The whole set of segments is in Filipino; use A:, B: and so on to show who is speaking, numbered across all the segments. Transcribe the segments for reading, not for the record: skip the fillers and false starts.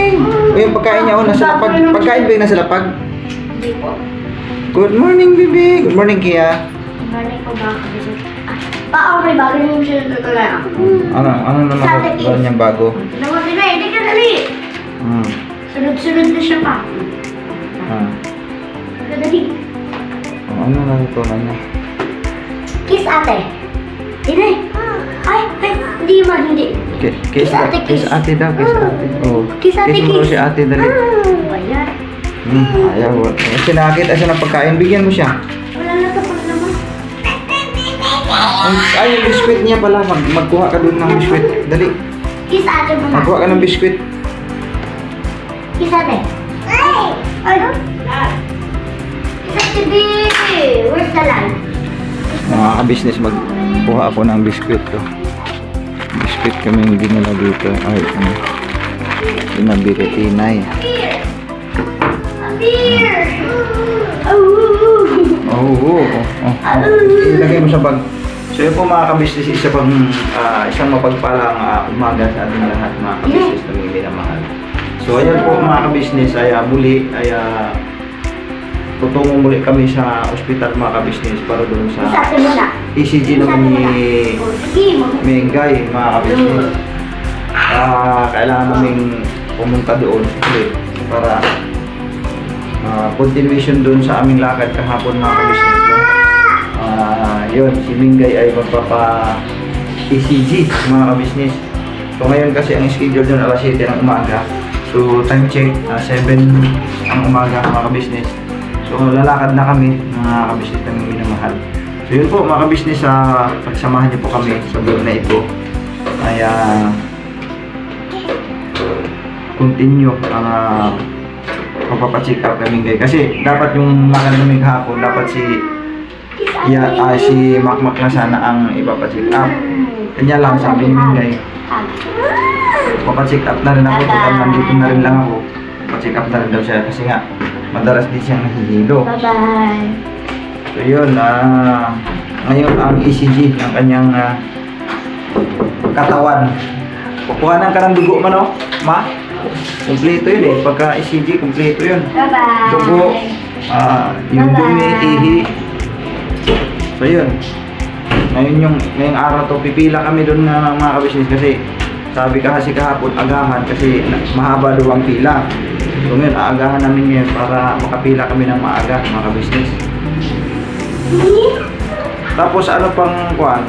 A: morning! O yung pagkain niya, nasa lapag. Pagkain ba yung nasa lapag?
B: Hindi po.
A: Good morning, baby! Good morning, Kia.
B: Good morning po mga kabisnes. May bago yung siya tutulungan ako.
A: Ano naman ba niyang bago?
B: Naman din hindi ka dali! Sunod-sunod na siya pa. Dali.
A: Ano na ito na niya?
B: Kiss ate. Hindi. Ay, hindi man, hindi.
A: Kiss ate daw, kiss ate. Oh.
B: Kiss ate,
A: Kiss mo si ate, dali.
B: Bayan.
A: Ayaw. Kasi nakakita siya ng pagkain, bigyan mo siya.
B: Wala na ito pag naman.
A: Ay, yung biskwit niya pala. Magkuha ka dun ng biskwit. Dali.
B: Kiss ate mo na.
A: Magkuha ka ng biskwit.
B: Kiss ate. Ay! Ano? Kiss ate, baby. Where's the line?
A: Mga ka-business, magkuha ako ng biskwit ko. Biskwit kami yung dinala dito. Ay, pinabili tinay.
B: Beer!
A: Ilagay mo sa bag. So yun po mga ka-business, isang mapagpalang umaga sa ating lahat mga ka-business na may minamahal. So ayan po mga ka-business, muli tutungo muli kami sa ospital mga ka-business para doon sa ECG naman ni Mengay mga ka-business. Kailangan naming pumunta doon ulit para continuation doon sa aming lakad kahapon mga ka-business. Yun, si Mingay ay magpapa-ECG mga ka-business. So ngayon kasi ang schedule doon alas 7 ng umaga. So time check, 7 ang umaga mga ka-business. So lalakad na kami mga ka-business na minamahal. So yun po mga ka-business, pagsamahan niyo po kami sa vlog na ito. Ay continue ang magpapacheck up kay Mingay. Kasi dapat yung lakad namin kahapon, dapat si Makmak na sana ang ipapacheck up. Kanya lang sabi ni Mingay, papacheck up na rin ako, total nandito na rin lang ako. Pacheck up na rin daw siya kasi nga madalas din siyang nahihilo.
B: Bye-bye.
A: So yun, ngayon ang ECG ng kanyang katawan. Kukuhanan ka ng dugo man, no? Ma? Kompleto yun eh. Pagka ECG, kompleto yun.
B: Bye-bye.
A: Dugo, yung dumi, ihi. So yun. Ngayong araw to, pipila kami doon ng mga ka-business kasi sabi kasi kahapon, agahan kasi mahaba daw ang pila. So ngayon, aagahan namin ngayon para makapila kami ng maaga mga ka-business. Tapos ano pang kuhan?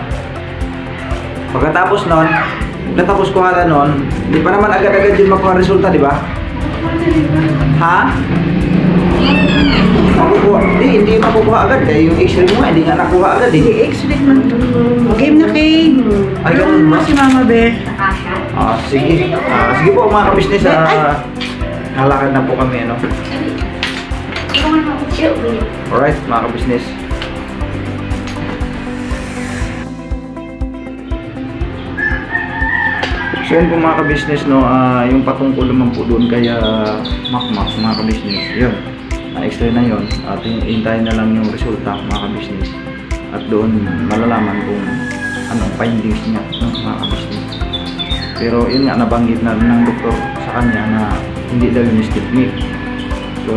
A: Pagkatapos nun, natapos ko hala nun, di pa naman agad-agad din makuha resulta, di ba? Ha? Makukuha? Hindi makukuha agad eh. Yung x-ray mo hindi nga nakuha agad eh.
C: X-ray man. Game na kay.
A: Ay, ganun ba?
C: Si Mama Be.
A: Sige. Sige po mga ka-business, halakad na po kami, ano? Alright, mga ka-business. So yun po mga ka-business, no, yung patungkol naman po doon kaya Makmak mga ka-business, yun, na-extra na yun, at hintayin na lang yung resulta mga ka-business at doon malalaman kung anong findings niya, no, mga ka-business. Pero yun nga, nabanggit na ng doktor sa kanya na hindi daw yung technique. So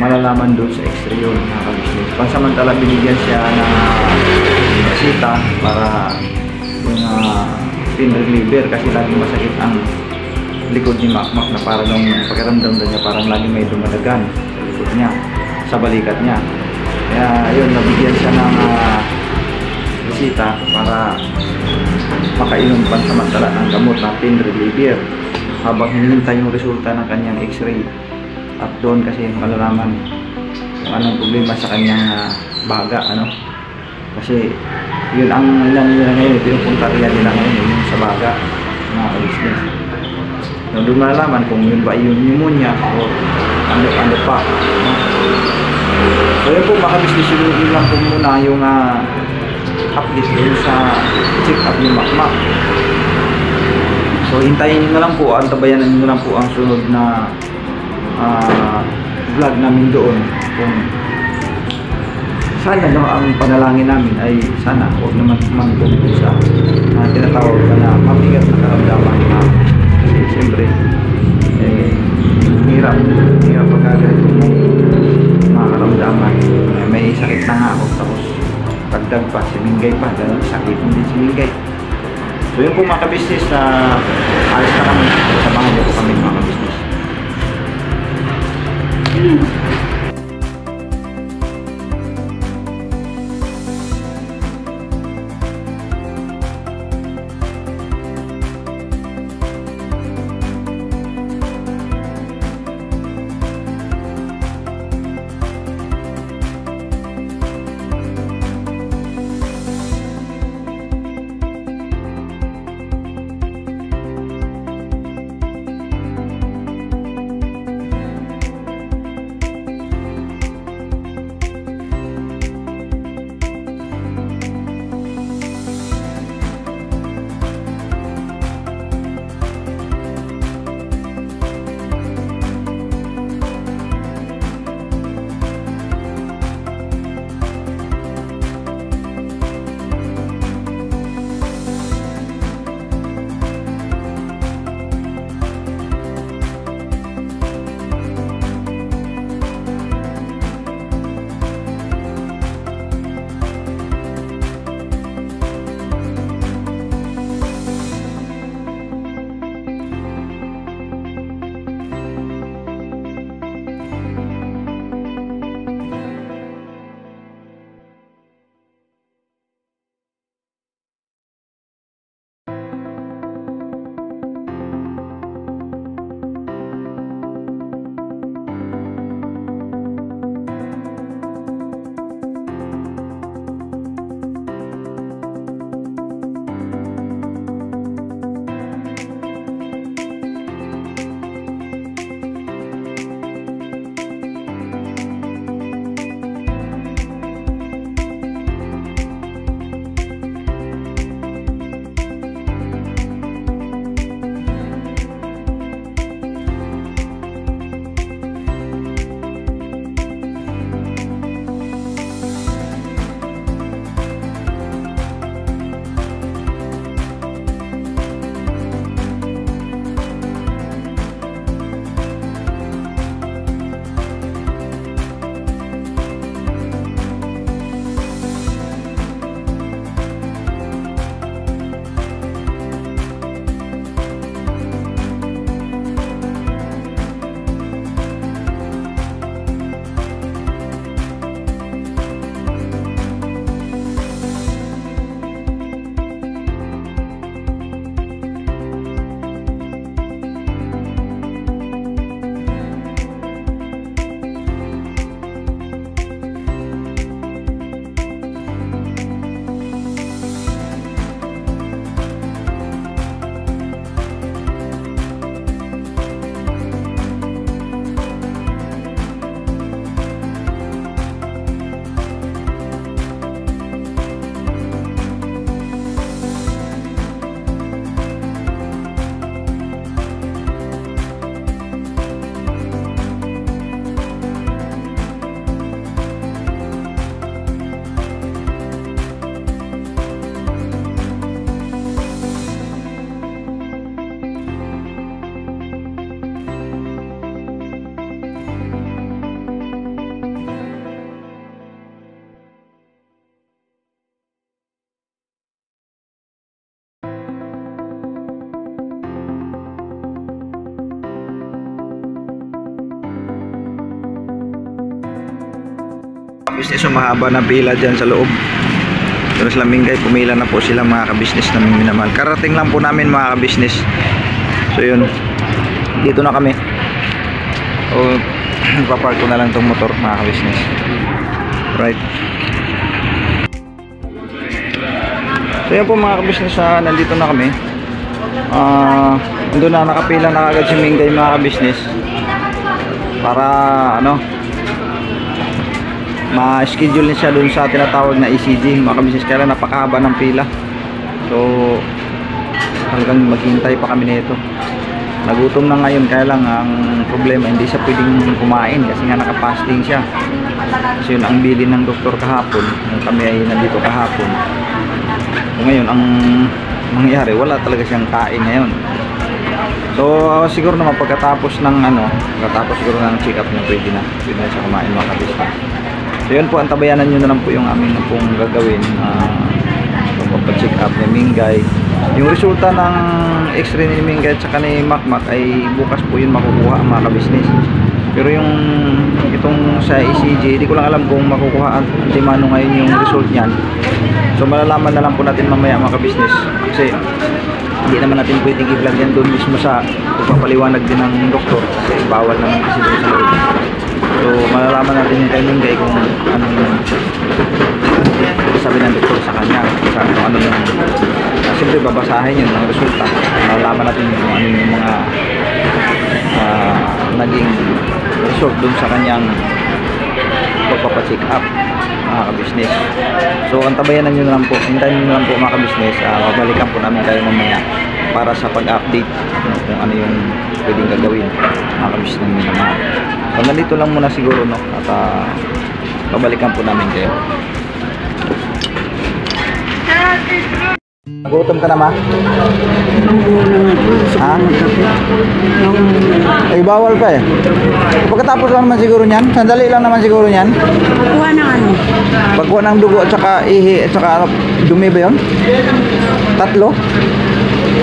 A: malalaman doon sa x-ray yun mga ka-business. Pansamantala binigyan siya ng resita para yung pain reliever kasi laging masakit ang likod ni Makmak na parang yung pakiramdam niya parang laging may dumadagan sa likod niya, sa balikat niya. Kaya yun, nabigyan siya ng resita para makainom pansamantala ng gamot na pain reliever habang hinihintay yung resulta ng kanyang x-ray. At doon kasi malalaman kung anong problema sa kanyang baga, ano. Kasi yun ang ilan nila ngayon, ito yung puntarya nila ngayon, yung sa baga, mga business. Doon malalaman kung yun ba yung pneumonia o ano pa. No? So yun po mga business, yun lang po muna yung update yun sa check up ni Makmak. So hintayin nyo na lang po, antabayanan nyo na lang po ang sunod na vlog namin doon. Kung sana no, ang panalangin namin ay sana huwag naman mangkong sa tinatawag na mabigat na karamdaman na kasi siyempre So yun po mga ka-business, alis na kami. Samahan niyo po kami mga ka-business. Business, mahaba na pila dyan sa loob. Pero sa Lamingay, pumila na po sila mga ka-business namin minamahal. Karating lang po namin mga ka-business. So yun, dito na kami. O papark ko na lang itong motor mga ka-business. Right. So yun po mga ka-business, nandito na kami. Doon na nakapila na agad si Mingay mga ka-business. Para ano, ma-schedule niya siya dun sa tinatawag na ECG mga ka-business, kaya napakahaba ng pila. So talagang maghintay pa kami nito. Nagutom na ngayon, kaya lang ang problema hindi siya pwedeng kumain kasi nga nakapasting siya. Kasi yun ang bilin ng doktor kahapon nung kami ay nandito kahapon. So ngayon ang mangyari, wala talaga siyang kain ngayon. So siguro naman pagkatapos ng pagkatapos siguro ng check up niya, pwede na siya kumain mga ka-business. So yun po, antabayanan nyo na lang po yung aming pong gagawin. Pagpa-check up ni Mingay. Yung resulta ng x-ray ni Mingay at saka ni Makmak ay bukas po yun makukuha ang mga kabisnes. Pero yung itong sa ECG, di ko lang alam kung makukuha at antimano ngayon yung result niyan. So malalaman na lang po natin mamaya mga kabisnes. Kasi hindi naman natin pwedeng i-vlog yan doon mismo sa pagpapaliwanag din ng doktor. Kasi bawal naman kasi doon sa loob. So malalaman natin yung kay Mingay kung anong sabi ng doktor sa kanya. Sa ano yung siyempre babasahin yun ang resulta. Malalaman natin kung ano yung mga naging result dun sa kanyang pagpapacheck up mga kabisnes. So antabayanan nyo na lang po, hintayin nyo na lang po mga kabisnes. Babalikan po namin kayo mamaya para sa pag-update kung ano yung pwedeng gagawin mga kabisnes nyo naman. So nandito lang muna siguro no, at babalikan po namin kayo. Gutom ka na ma? Ha? Ay bawal pa eh. Pagkatapos lang naman siguro niyan. Sandali lang naman siguro niyan.
C: Pagkuha ng ano?
A: Pagkuha ng dugo at saka ihi at saka ano, dumi ba yun? 3?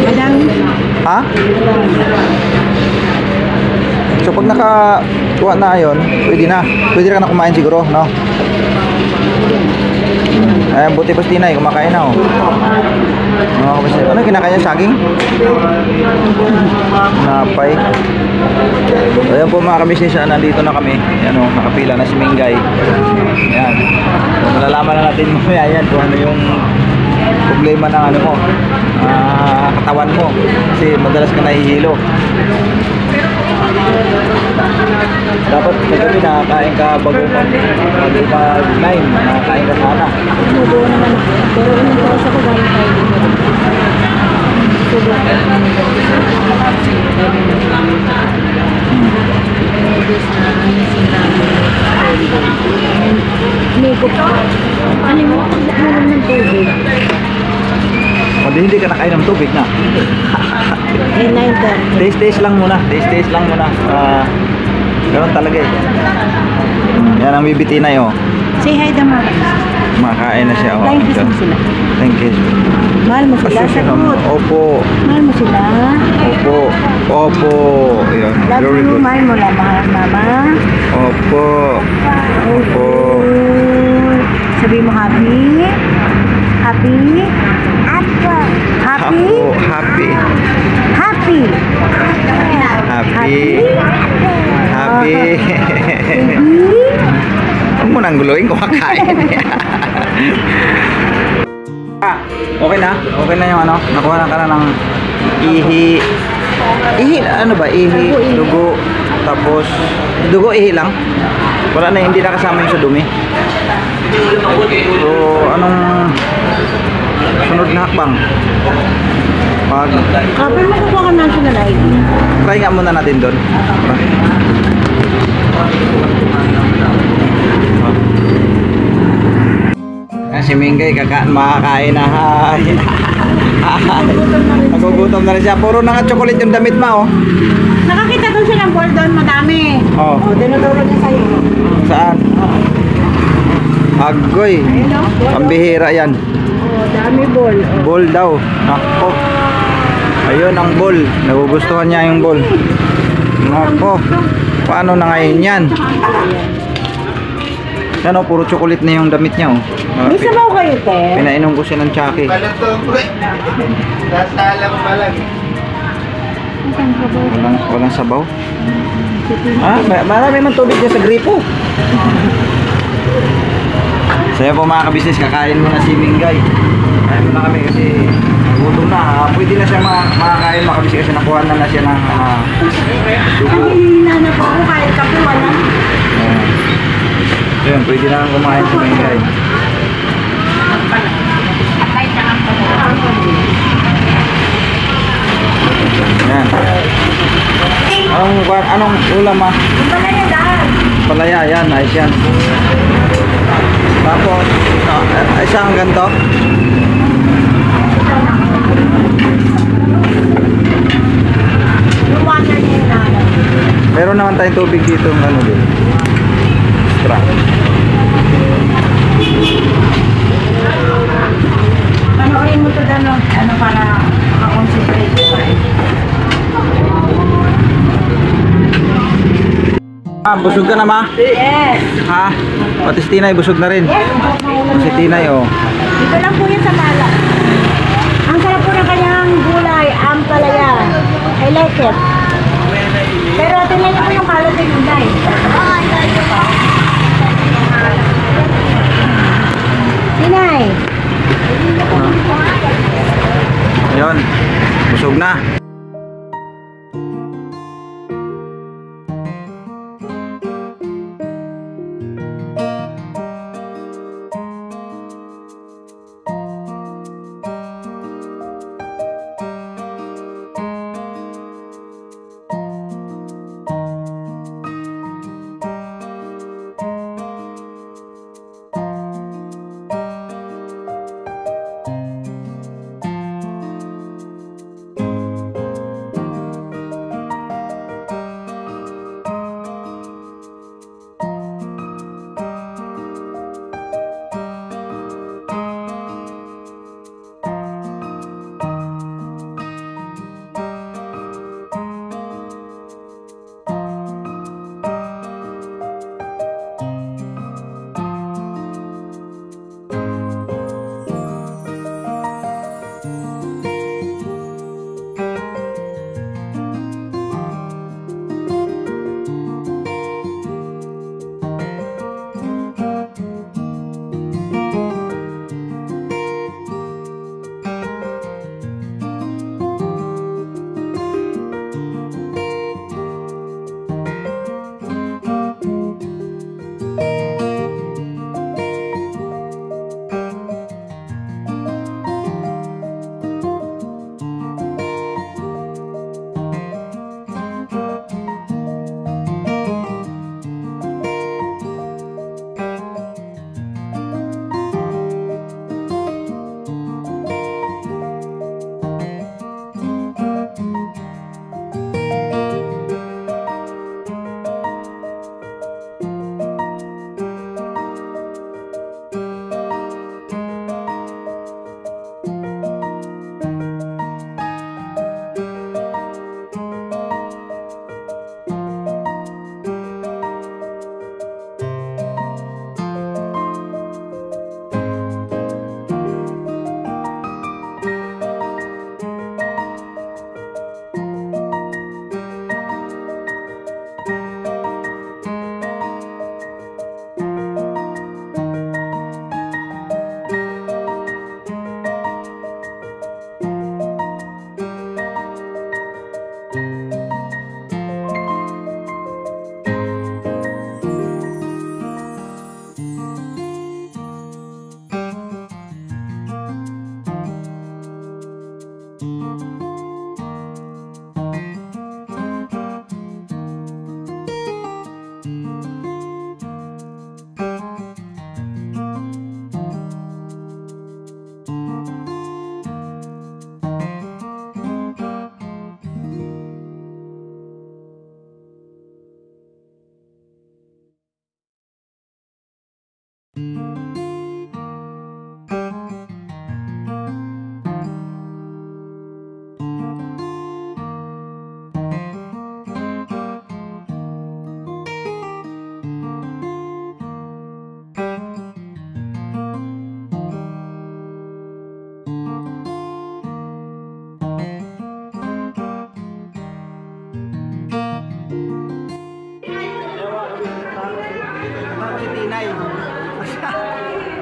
C: Madami.
A: Ha? So pag nakakuha na yun, pwede na. Pwede ka na kumain siguro, no? Ayan, buti pa si Tinay, kumakain na oh. Ano kinakain niya? Saging? Napay. So, ayan po mga kabisnes, nandito na kami. Ayan o, nakapila na si Mingay. Ayan. So, malalaman na natin mamaya yan kung ano yung problema ng ano mo, katawan mo. Kasi madalas ka nahihilo. Dapat kagabi nakakain ka bago mag-9, nakakain ka sana.
C: Subo naman ako. Pero unang oras ako galing tayo dito. Subo ako. Nego pa. Ano mo? Meron ng tubig.
A: O di hindi ka nakain ng tubig na.
C: Eh, 9:30.
A: Taste lang muna. Taste lang muna. Ganun talaga eh. Yan ang bibiti na yun.
C: Say hi to mga.
A: Makain na siya.
C: Thank you so sila.
A: Thank you.
C: Mahal mo sila. Sagot.
A: Opo.
C: Mahal mo sila.
A: Opo. Opo. Ayan.
C: Love
A: Very
C: you.
A: good.
C: Mahal mo lang mga mama.
A: Opo. Opo.
C: Sabi mo happy. Happy. Happy.
A: Happy.
C: Happy.
A: Happy. Happy. Huwag mo nang guluhin kung kakain. Okay na? Okay na yung ano? Nakuha na ka na ng ihi. Ihi, ano ba? Ihi, dugo. Tapos, dugo, ihi lang. Wala na, hindi na kasama yung sa dumi. So, anong sunod na hakbang?
C: Kapag makukuha ka national ID.
A: Try nga muna natin doon. Si Mingay makakain na. Nagugutom na rin siya. Puro na nga chocolate yung damit mo. Oh.
C: Nakakita doon silang ball doon, madami.
A: Oh.
C: Dinuduro niya sa'yo.
A: Saan? Agoy.
C: Ayun o.
A: Pambihira yan.
C: Dami ball.
A: Ball daw. Nako. Ayun ang ball. Nagugustuhan niya yung ball. Nako. Paano na ngayon yan? Yan o, puro chocolate na yung damit niya o.
C: May sabaw kayo, te?
A: Pinainom ko siya ng tsaki. Walang sabaw. Marami man tubig dyan sa gripo. So yan po mga kabisnes, kakain muna si Mingay. Kain muna kami kasi gutom na. Pwede na siya makakain mga kabisnes kasi nakuha na siya ng dugo.
C: Ay, hinanap ako kahit kape, wala.
A: So yan, pwede na kumain si Mingay. Yan. Anong ulam ah?
C: Palaya dahil.
A: Palaya, yan, ayos yan. Tapos, isang ganito.
C: Yung water niya yung nanap.
A: Meron naman tayong tubig dito, ano din. Extra.
C: Panoorin mo to ano para makakonsentrate ka eh.
A: Busog ka na, ma?
C: Yes.
A: Ha? Pati si Tinay, busog na rin. Si Tinay, oh.
C: Dito lang po yun sa Mala. Ang sarap po ng kanyang gulay, ampalaya. I like it. Pero tingnan niyo po yung kalat ng gulay. Tinay.
A: Ayun, busog na.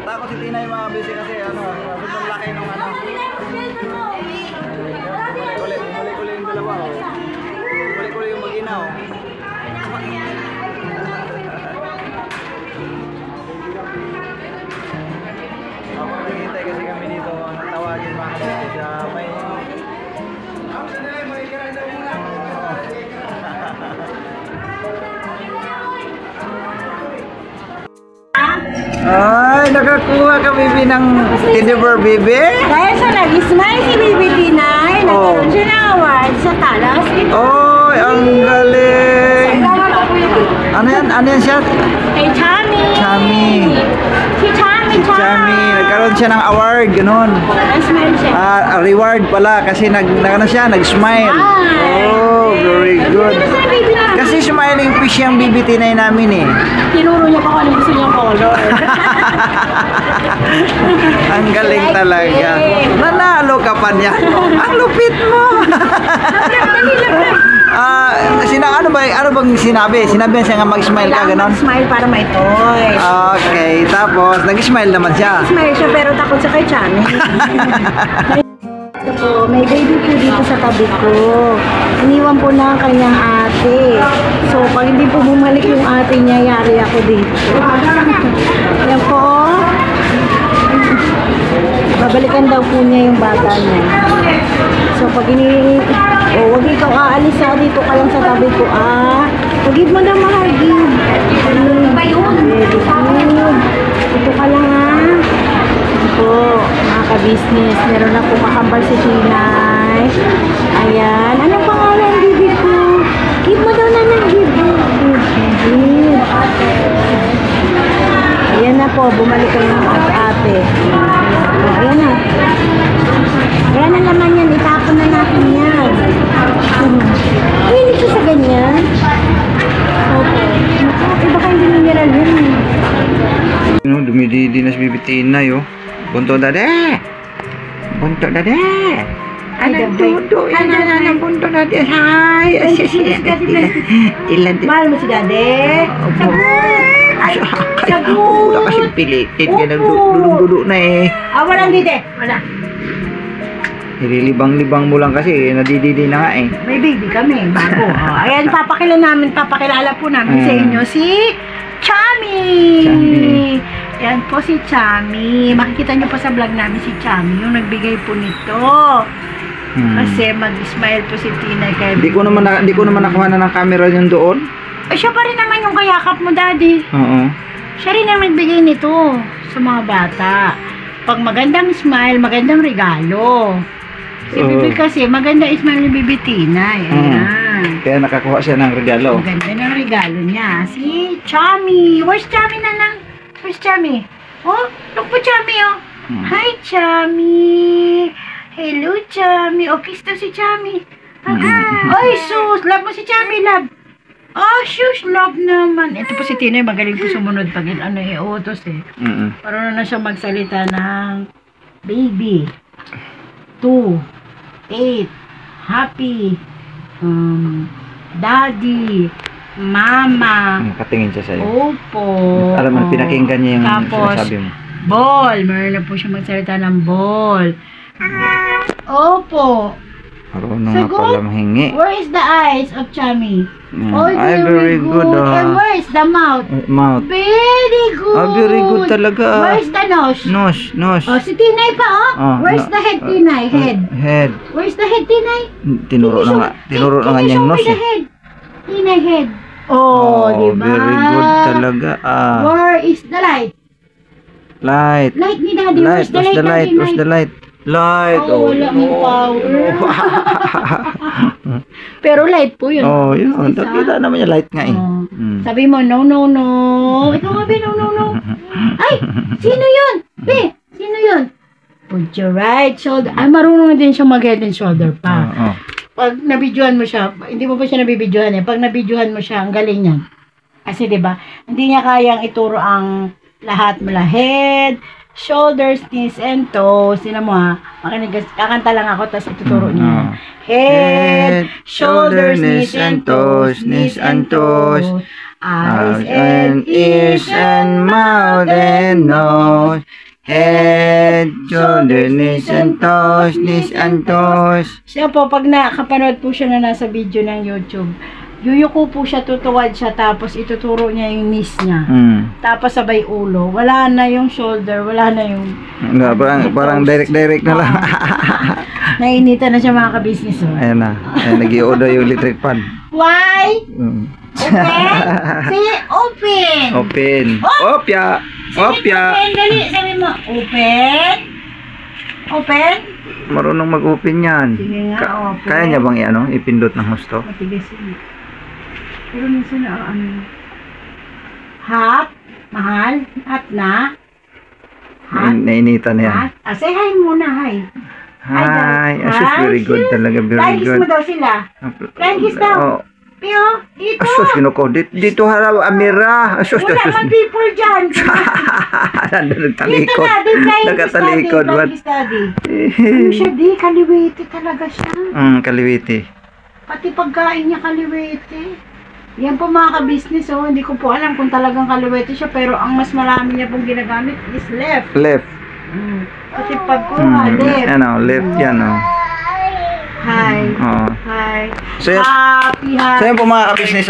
A: Takot si Tinay mga busy kasi sobrang laki nung Huli-huli yung dalawa Huli-huli yung mag-ina Hintay kasi kami dito tawagin mga busy sa may Ay, nakakuha ka, Bibi, ng Teddy Bear, Bibi?
C: Dahil sa nag-smile si Bibi Tinay, nagkaroon siya ng award sa Talas.
A: Oh, ang galing! Ano yan siya?
C: Kay Chami.
A: Chami.
C: Si Chami.
A: Chami. Nagkaroon siya ng award, ganun.
C: Smile siya.
A: Reward pala kasi ano siya, nag-smile. Oh, very good. Kasi smiling fish yung BBT9 namin eh.
C: Tinuro niya pa kung ano gusto niyang color.
A: Ang galing talaga. Nanalo ka pa niya. Ang lupit mo. Ano bang sinabi? Sinabi siya nga mag-smile ka, ganon?
C: Smile para may toy.
A: Okay, tapos nag-smile naman siya.
C: Smile siya pero takot siya kay Chami. Ito po, may baby po dito sa tabi ko. Iniwan po na ang kanyang ate. So, pag hindi po bumalik yung ate niya, yari ako dito. Yan po. Babalikan daw po niya yung bata niya. So, pag wag ikaw aalis dito ka lang sa tabi ko, Give mo na mahal, give. Ba yun? Ito ka lang, Ito po, mga ka-business. Meron na po kakambal si Tinay. Ayan. Anong pangalan, baby ko? Give mo daw na give. Give. Ayan na po, bumalik kayo ng ate. Ayan na. Ayan ang laman yan, itapon na natin yan. Hindi siya sa ganyan. Okay. Baka hindi mineral yun.
A: Dumididi na si bibitiin na yun. Bunto dade! Bunto dade! Anong tudo? Anong bunto dade? Hi! Ilan din?
C: Mahal mo si Dade? Sagot!
A: Wala kasing pilitin. Nagdudulong-dulo na eh.
C: Walang dide. Wala.
A: Nililibang-libang mo lang kasi nadididi na nga eh.
C: May baby kami, bago. Ayan, papakilala po namin sa inyo si Chami. Yan po si Chami. Makikita nyo po sa vlog namin si Chami, yung nagbigay po nito. Kasi mag-smile po si Tinay kay
A: Di ko naman nakuha na ng camera yun doon.
C: Siya pa rin naman yung kayakap mo, Daddy.
A: Oo.
C: Siya rin ang nagbigay nito sa mga bata. Pag magandang smile, magandang regalo. Si Bibi kasi, maganda smile ni Bibi Tinay. Ayan.
A: Kaya nakakuha siya ng regalo.
C: Ang ganda ng regalo niya. Si Chami. Where's Chami, Nanang? Where's Chami? Oh, look po Chami, oh. Hi, Chami. Hello, Chami. Oh, kiss daw si Chami. Oy, sus. Love mo si Chami, love. Oh, shush, love naman. Ito po si Tinay, magaling po sumunod pag i-utos eh. Parang na siya magsalita ng baby, 2, 8, happy, daddy, mama.
A: Nakatingin siya sa'yo.
C: Opo.
A: Alam mo, pinakinggan niya yung
C: tapos,
A: sinasabi mo.
C: Ball. Meron na po siya magsalita ng ball. Opo.
A: Marunong nga pala mahingi.
C: Where is the eyes of Chami? Oh,
A: Ay, very good.
C: And where is the mouth?
A: Mouth.
C: Very good.
A: Very good talaga.
C: Where is the nose?
A: Nose.
C: Oh, si Tinay pa, Where's the head, Tinay?
A: Head.
C: Where's the head, Tinay?
A: Tinuro na nga niyang nose.
C: Tinay head. Oh, diba?
A: Very good talaga.
C: Where is the light?
A: Light.
C: Light ni Daddy. Where's the light?
A: Where's the light? Light.
C: Oh, wala may power. Pero light po yun.
A: Oh, yun. Nakita naman yung light nga eh.
C: Sabi mo, no. Ikaw nga, no. Ay, sino yun? Be, sino yun? Put your right shoulder. Ay, marunong din siya mag-head and shoulder pa. Pag nabidyohan mo siya, hindi mo pa siya nabibidyohan eh. Pag nabidyohan mo siya, ang galing niya. Kasi diba, hindi niya kayang ituro ang lahat mula head, shoulders, knees, and toes. Sino mo kakanta lang ako, tapos ituturo niya. Head, shoulders, knees, and toes, eyes and ears and mouth and nose. Head, shoulders, knees, and toes. Siya po, pag nakapanood po siya na nasa video ng YouTube, yuyuko po siya, tutuwad siya, tapos ituturo niya yung knees niya. Tapos sabay ulo. Wala na yung shoulder, wala na yung...
A: Parang direct na lang.
C: Nainitan na siya mga ka-business.
A: Ayan na. Nag-i-order yung electric fan.
C: Why? Open? Say open!
A: Open. Opya!
C: Open, dali. Sabi mo, open?
A: Marunong mag-open yan.
C: Sige nga, open.
A: Kaya niya bang ipindot ng husto?
C: Matigas yun. Pero minsan hot, mahal, hot na. Ha?
A: Nainitan na yan.
C: Ha? Say hi muna, hi.
A: Hi.
C: Hi,
A: Asus, very good
C: sis.
A: talaga. Very
C: Flying kiss
A: good.
C: mo daw sila. Flying kiss daw.
A: Oh.
C: Pio, dito.
A: Asus, kinuko. Dito harap, Amira. Asus,
C: Wala
A: asus.
C: man people dyan.
A: Nandun
C: Dito
A: nagtalikod.
C: na, di flying kiss
A: Nagkatalikod.
C: daddy. Flying kiss daddy. Ano siya, di? Kaliwete talaga siya.
A: Kaliwiti.
C: Pati pagkain niya kaliwete. Yan po mga ka-business, oh. Hindi ko po alam kung talagang kaliwete siya, pero ang mas marami niya pong ginagamit is left.
A: Left.
C: Pati pagkuha, left.
A: Ano, left yan, oh.
C: Hi.
A: Oo.
C: Hi.
A: So, yan.
C: Happy,
A: So
C: happy.
A: yun po mga ka-business,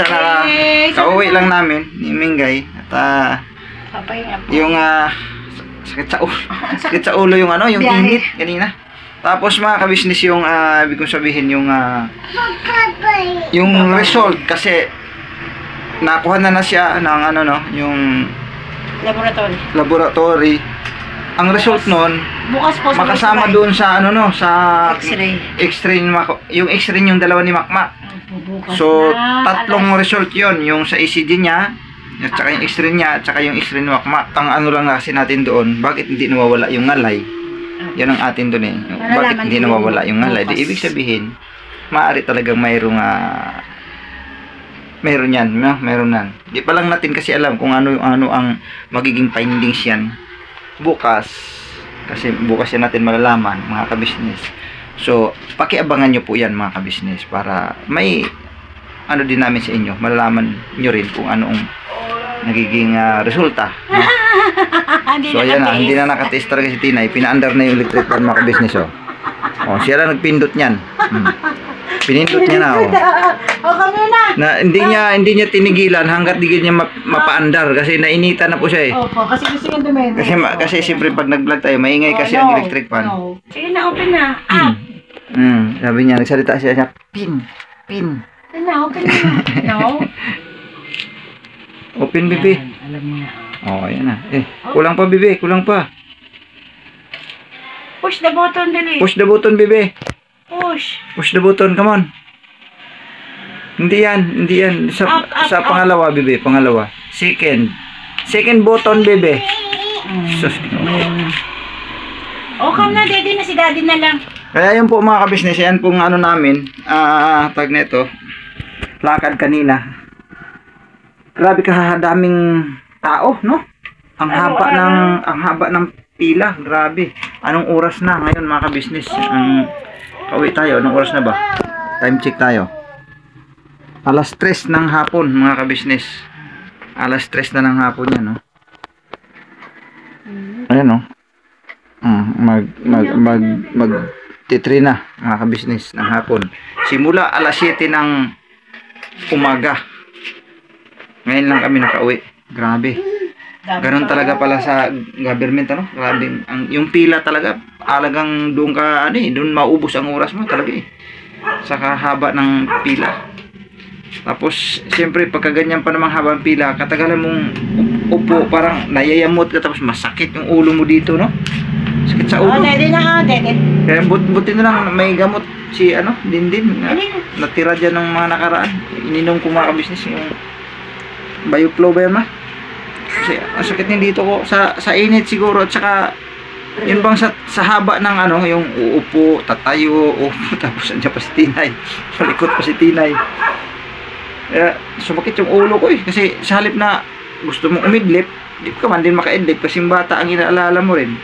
A: kauwi lang namin ni Mingay. At
C: Papahinga po.
A: yung sakit sa ulo. Sakit sa ulo yung ano, yung
C: Biyahe.
A: init kanina. Tapos mga ka-business yung ibig kong sabihin yung result kasi nakuha na siya ng ano no, yung
C: Laboratory.
A: laboratory. Ang result nun,
C: Bukas po sa
A: makasama
C: X-ray.
A: doon sa ano no, sa
C: X-ray.
A: X-ray yung X-ray yung dalawa ni Makmak.
C: Bukas
A: So,
C: na,
A: tatlong
C: alas-
A: result yon, yung sa ECG niya, at saka yung X-ray niya, at saka yung X-ray ni Makmak. Ang ano lang kasi natin doon, bakit hindi nawawala yung ngalay? Yan ang atin doon eh. Bakit
C: Malalaman
A: hindi
C: ko
A: nawawala yung ngalay?
C: bukas.
A: Di ibig sabihin, maaari talagang mayroong mayroon yan, no? Mayroon nan. Di pa lang natin kasi alam kung ano ang magiging findings yan bukas. Kasi bukas yan natin malalaman, mga ka-business. So, pakiabangan nyo po yan, mga ka-business, para may ano din namin sa inyo, malalaman nyo rin kung ano ang nagiging resulta. No? So, ayan na, hindi na nakatiis talaga si Tinay. Pina-under na yung electric fan, mga ka-business, oh. Oh, siya lang nagpindot niyan. Pinindot niya na, oh.
C: O, kami na.
A: Na hindi niya tinigilan hangga't di niya mapaandar kasi nainitan na po siya eh.
C: Opo, kasi gusto niya dumede.
A: Kasi siyempre pag nag-vlog tayo, maingay kasi ang electric fan.
C: No. Sige na, open na. Ah,
A: Sabi niya, nagsalita siya, pin.
C: open na, open na. No?
A: Open, bibi.
C: Yan, alam niya na.
A: Oh, ayan na. Kulang pa, bibi, kulang pa.
C: Push the button, dali.
A: Push the button, bibi.
C: Push.
A: Push the button, come on. Hindi yan.
C: Up.
A: Sa pangalawa, bibi, pangalawa. Second button, bibi. Sus,
C: Come na, daddy na, si daddy na lang.
A: Kaya yun po mga ka-business, yan pong ano namin, tag na ito, lakad kanina. Grabe kahadaming tao, no? Ang haba ng pila, grabe. Anong oras na ngayon mga ka-business? Kauwi tayo, anong oras na ba? Time check tayo. Alas 3 ng hapon mga ka-business. Alas 3 na ng hapon yan, no? Ayan, no? Mag titri na mga ka-business ng hapon. Simula alas 7 ng umaga. Ngayon lang kami nakauwi. Grabe. Ganon talaga pala sa government, ano? Grabe. Yung pila talaga, alagang doon ka, doon maubos ang oras mo talaga eh. Sa kahaba ng pila. Tapos, siyempre, pagka ganyan pa namang habang pila, katagalan mong upo, parang nayayamot ka, tapos masakit yung ulo mo dito, no? Sakit sa ulo.
C: Daddy na, daddy.
A: Kaya buti na lang may gamot si, Dindin. Natira dyan ng mga nakaraan. Ininom ko mga ka-business yung Bioflow ba yan, ma? Kasi ang sakit niya dito ko sa init siguro at saka yun bang sa haba ng yung uupo, tatayo, tapos andyan pa si Tinay. Palikot pa si Tinay. Kaya sumakit yung ulo ko eh. Kasi sa halip na gusto mong umidlip, di ka man din maka-idlip kasi bata ang inaalala mo rin.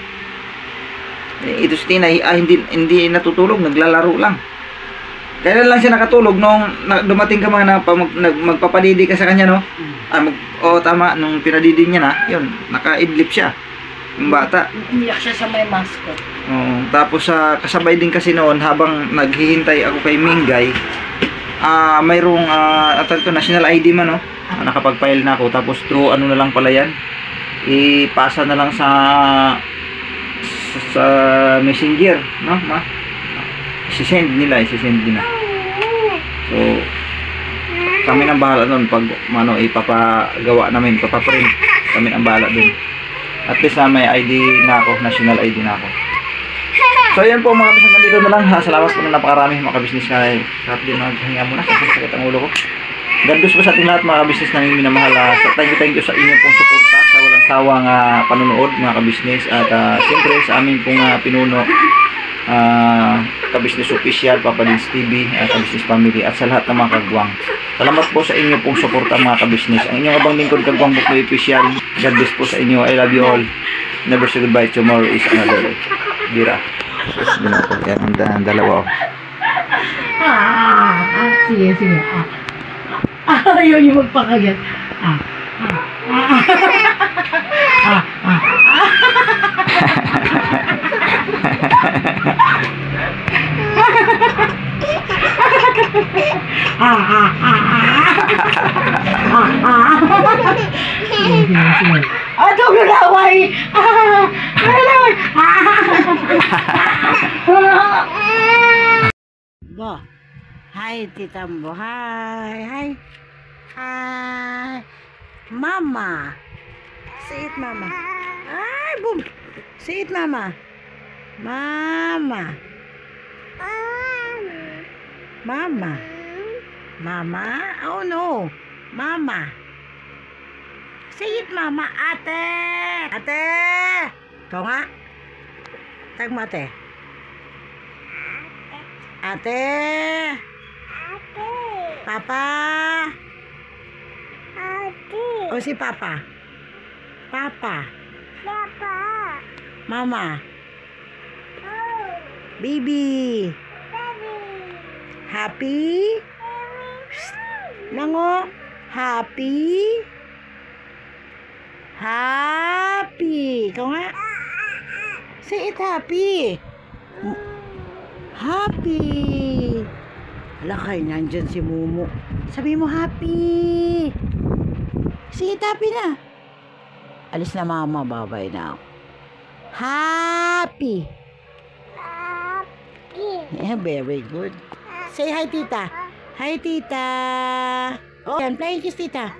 A: Ito si Tinay, hindi natutulog, naglalaro lang. Kailan lang siya nakatulog nung dumating ka mga magpapadidi ka sa kanya, no? Tama, nung pinadidi niya na, yun, naka-idlip siya. Yung bata.
C: Umiyak siya sa may mask ko.
A: Tapos kasabay din kasi noon habang naghihintay ako kay Mingay, mayroong national ID man, no? Nakapag-file na ako. Tapos through na lang pala yan. Ipasa na lang sa messenger, no, ma? Isisend nila. So, kami nang bahala nun pag ipapagawa namin, ipapaprint. Kami nang bahala dun. At least may ID na ako, national ID na ako. So, yan po mga kabisnes, nandito na lang. Salamat po na napakarami mga kabisnes. Sarap din maghinga muna kasi sakit ang ulo ko. God bless po sa ating lahat mga kabisnes namin minamahal. Thank you sa inyo pong suporta sa walang sawang panonood mga kabisnes. At siyempre sa amin pong pinuno, Kabisnes Official, Papa Dins TV, Kabisnes Family, at sa lahat ng mga kagwang. Salamat po sa inyo pong suporta mga kabisnes. Ang inyong abang lingkod Kagwang Buknoy Official. God bless po sa inyo. I love you all. Never say goodbye. Tomorrow is another day. Bira. Yan ang dalawa.
C: Sige. Ayaw niyo magpakagat. Aduh, laway. Bo. Hi, Tita Mbo. Hi. Mama. Say it, Mama. Ay, boom. Say it, Mama. Mama. Oh no. Mama. Say it, Mama. Ate. Ikaw nga. Tag mo, ate. Ate. Papa. O si Papa. Mama. Baby. Happy. Nango. Happy. Ikaw nga. Say it, happy. Ala kayo, nandyan si Mumu. Sabi mo happy. Say it, happy na. Alis na mama, babay na ako. Happy. Yeah, very good. Say hi, tita. Hi, tita. Oh, yan, flying kiss, tita.